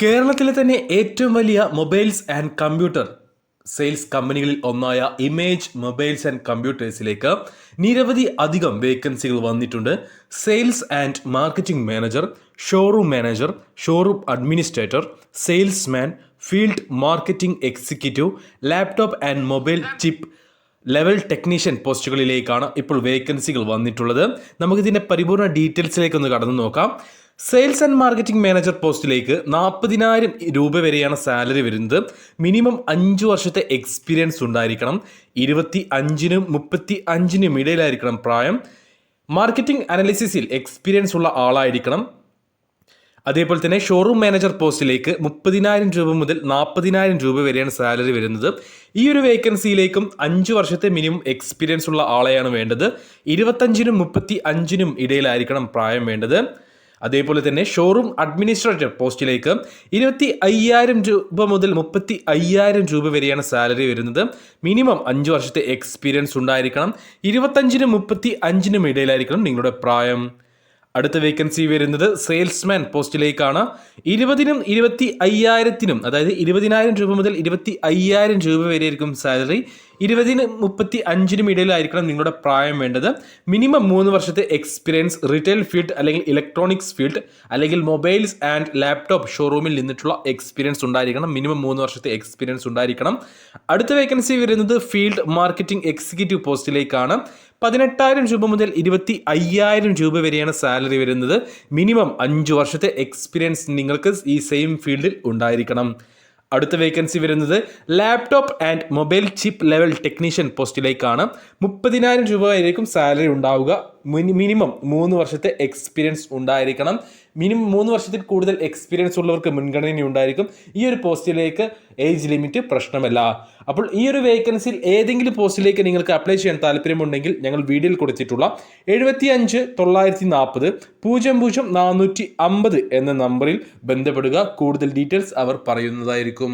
കേരളത്തിലെ തന്നെ ഏറ്റവും വലിയ മൊബൈൽസ് ആൻഡ് കമ്പ്യൂട്ടർ സെയിൽസ് കമ്പനികളിൽ ഒന്നായ ഇമേജ് മൊബൈൽസ് ആൻഡ് കമ്പ്യൂട്ടേഴ്സിലേക്ക് നിരവധി അധികം വേക്കൻസികൾ വന്നിട്ടുണ്ട്. Sales and marketing manager, showroom administrator, salesman, field marketing executive, laptop and mobile chip level technician പോസ്റ്റുകളിലേക്കാണ് ഇപ്പോൾ വേക്കൻസികൾ വന്നിട്ടുള്ളത്. നമുക്കിതിൻ്റെ പരിപൂർണ്ണ ഡീറ്റെയിൽസിലേക്ക് ഒന്ന് കടന്നു നോക്കാം. സെയിൽസ് ആൻഡ് മാർക്കറ്റിംഗ് മാനേജർ പോസ്റ്റിലേക്ക് 40,000 രൂപ വരെയാണ് സാലറി വരുന്നത്. മിനിമം 5 വർഷത്തെ എക്സ്പീരിയൻസ് ഉണ്ടായിരിക്കണം. 25-നും 35-നും ഇടയിലായിരിക്കണം പ്രായം. മാർക്കറ്റിംഗ് അനാലിസിസിൽ എക്സ്പീരിയൻസ് ഉള്ള ആളായിരിക്കണം. അതേപോലെ തന്നെ ഷോറൂം മാനേജർ പോസ്റ്റിലേക്ക് 30,000 രൂപ മുതൽ 40,000 രൂപ വരെയാണ് സാലറി വരുന്നത്. ഈ ഒരു വേക്കൻസിയിലേക്കും 5 വർഷത്തെ മിനിമം എക്സ്പീരിയൻസ് ഉള്ള ആളെയാണ് വേണ്ടത്. 25-നും 35-നും ഇടയിലായിരിക്കണം പ്രായം വേണ്ടത്. അതേപോലെ തന്നെ ഷോറൂം അഡ്മിനിസ്ട്രേറ്റർ പോസ്റ്റിലേക്ക് 25,000 രൂപ മുതൽ 35,000 രൂപ വരെയാണ് സാലറി വരുന്നത്. മിനിമം 5 വർഷത്തെ എക്സ്പീരിയൻസ് ഉണ്ടായിരിക്കണം. 25-നും 35-നും ഇടയിലായിരിക്കണം നിങ്ങളുടെ പ്രായം. അടുത്ത വേക്കൻസി വരുന്നത് സെയിൽസ്മാൻ പോസ്റ്റിലേക്കാണ്. 20-നും 25,000-നും അതായത് 20,000 രൂപ മുതൽ 25,000 രൂപ വരെ ആയിരിക്കും സാലറി. 20-നും 35-നും ഇടയിലായിരിക്കണം നിങ്ങളുടെ പ്രായം വേണ്ടത്. മിനിമം 3 വർഷത്തെ എക്സ്പീരിയൻസ് റീറ്റെയിൽ ഫീൽഡ് അല്ലെങ്കിൽ ഇലക്ട്രോണിക്സ് ഫീൽഡ് അല്ലെങ്കിൽ മൊബൈൽസ് ആൻഡ് ലാപ്ടോപ്പ് ഷോറൂമിൽ നിന്നിട്ടുള്ള എക്സ്പീരിയൻസ് ഉണ്ടായിരിക്കണം. മിനിമം 3 വർഷത്തെ എക്സ്പീരിയൻസ് ഉണ്ടായിരിക്കണം. അടുത്ത വേക്കൻസി വരുന്നത് ഫീൽഡ് മാർക്കറ്റിംഗ് എക്സിക്യൂട്ടീവ് പോസ്റ്റിലേക്കാണ്. 18,000 രൂപ മുതൽ 25,000 രൂപ വരെയാണ് സാലറി വരുന്നത്. മിനിമം 5 വർഷത്തെ എക്സ്പീരിയൻസ് നിങ്ങൾക്ക് ഈ സെയിം ഫീൽഡിൽ ഉണ്ടായിരിക്കണം. അടുത്ത വേക്കൻസി വരുന്നത് laptop and mobile chip level technician പോസ്റ്റിലേക്കാണ്. 30,000 രൂപ വരെയും സാലറി ഉണ്ടാവുക. മിനിമം 3 വർഷത്തെ എക്സ്പീരിയൻസ് ഉണ്ടായിരിക്കണം. മിനിമം 3 വർഷത്തിൽ കൂടുതൽ എക്സ്പീരിയൻസ് ഉള്ളവർക്ക് മുൻഗണന ഉണ്ടായിരിക്കും. ഈ ഒരു പോസ്റ്റിലേക്ക് ഏജ് ലിമിറ്റ് പ്രശ്നമല്ല. അപ്പോൾ ഈ ഒരു വേക്കൻസിയിൽ ഏതെങ്കിലും പോസ്റ്റിലേക്ക് നിങ്ങൾക്ക് അപ്ലൈ ചെയ്യാൻ താല്പര്യമുണ്ടെങ്കിൽ ഞങ്ങൾ വീഡിയോയിൽ കൊടുത്തിട്ടുള്ള 75 940 00 450 എന്ന നമ്പറിൽ ബന്ധപ്പെടുക. കൂടുതൽ ഡീറ്റെയിൽസ് അവർ പറയുന്നതായിരിക്കും.